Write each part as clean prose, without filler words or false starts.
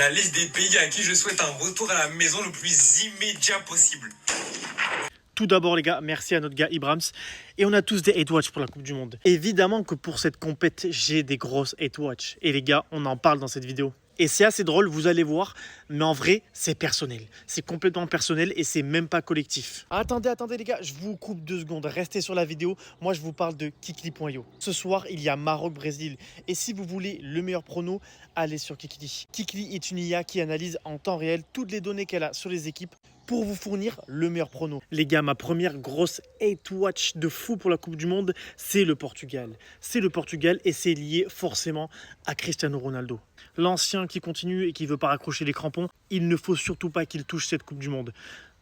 la liste des pays à qui je souhaite un retour à la maison le plus immédiat possible. Tout d'abord les gars, merci à notre gars Ibrahms. Et on a tous des hate watch pour la Coupe du Monde. Évidemment que pour cette compète, j'ai des grosses hate watch. Et les gars, on en parle dans cette vidéo. Et c'est assez drôle, vous allez voir, mais en vrai, c'est personnel. C'est complètement personnel et c'est même pas collectif. Attendez les gars, je vous coupe 2 secondes. Restez sur la vidéo. Moi, je vous parle de Kikli.io. Ce soir, il y a Maroc-Brésil. Et si vous voulez le meilleur prono, allez sur Kikli. Kikli est une IA qui analyse en temps réel toutes les données qu'elle a sur les équipes pour vous fournir le meilleur prono. Les gars, ma première grosse hate watch de fou pour la Coupe du Monde, c'est le Portugal. C'est le Portugal et c'est lié forcément à Cristiano Ronaldo. L'ancien qui continue et qui veut pas raccrocher les crampons, il ne faut surtout pas qu'il touche cette Coupe du Monde.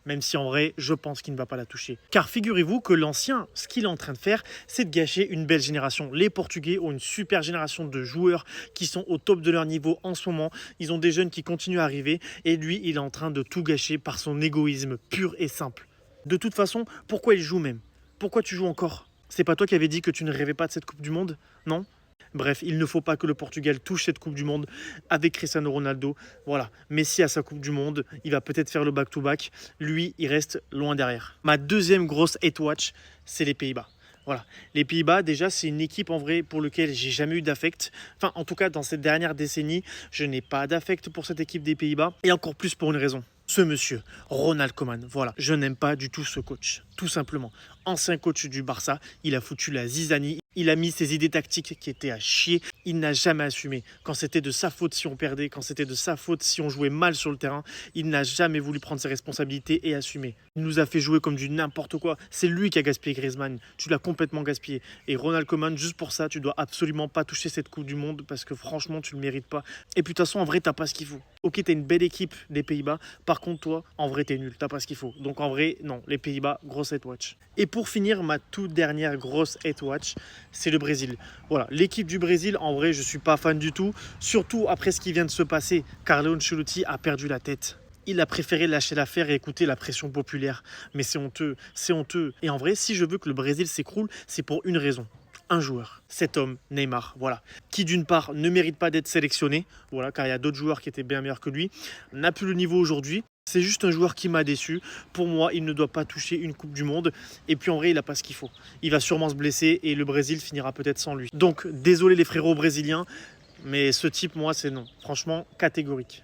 Même si en vrai, je pense qu'il ne va pas la toucher. Car figurez-vous que l'ancien, ce qu'il est en train de faire, c'est de gâcher une belle génération. Les Portugais ont une super génération de joueurs qui sont au top de leur niveau en ce moment. Ils ont des jeunes qui continuent à arriver. Et lui, il est en train de tout gâcher par son égoïsme pur et simple. De toute façon, pourquoi il joue même? Pourquoi tu joues encore? C'est pas toi qui avais dit que tu ne rêvais pas de cette Coupe du Monde? Non? Bref, il ne faut pas que le Portugal touche cette Coupe du Monde avec Cristiano Ronaldo. Voilà, Messi a sa Coupe du Monde, il va peut-être faire le back-to-back. Lui, il reste loin derrière. Ma deuxième grosse hate watch, c'est les Pays-Bas. Voilà, les Pays-Bas, déjà, c'est une équipe en vrai pour laquelle j'ai jamais eu d'affect. Enfin, en tout cas, dans cette dernière décennie, je n'ai pas d'affect pour cette équipe des Pays-Bas. Et encore plus pour une raison. Ce monsieur, Ronald Koeman, voilà, je n'aime pas du tout ce coach, tout simplement. Ancien coach du Barça, il a foutu la zizanie, il a mis ses idées tactiques qui étaient à chier, il n'a jamais assumé. Quand c'était de sa faute si on perdait, quand c'était de sa faute si on jouait mal sur le terrain, il n'a jamais voulu prendre ses responsabilités et assumer. Il nous a fait jouer comme du n'importe quoi, c'est lui qui a gaspillé Griezmann, tu l'as complètement gaspillé. Et Ronald Koeman, juste pour ça, tu dois absolument pas toucher cette Coupe du Monde parce que franchement, tu le mérites pas. Et puis de toute façon, en vrai, t'as pas ce qu'il faut. Ok, t'as une belle équipe des Pays-Bas, par contre, toi, en vrai, t'es nul, t'as pas ce qu'il faut. Donc en vrai, non, les Pays-Bas, grosse hate watch. Et pour finir, ma toute dernière grosse hate watch, c'est le Brésil. Voilà, l'équipe du Brésil, en vrai, je suis pas fan du tout. Surtout après ce qui vient de se passer. Carlo Ancelotti a perdu la tête. Il a préféré lâcher l'affaire et écouter la pression populaire. Mais c'est honteux, c'est honteux. Et en vrai, si je veux que le Brésil s'écroule, c'est pour une raison. Un joueur, cet homme, Neymar, voilà, qui d'une part ne mérite pas d'être sélectionné, voilà, car il y a d'autres joueurs qui étaient bien meilleurs que lui, n'a plus le niveau aujourd'hui. C'est juste un joueur qui m'a déçu. Pour moi, il ne doit pas toucher une Coupe du Monde. Et puis en vrai, il n'a pas ce qu'il faut. Il va sûrement se blesser et le Brésil finira peut-être sans lui. Donc, désolé les frérots brésiliens, mais ce type, moi, c'est non. Franchement, catégorique.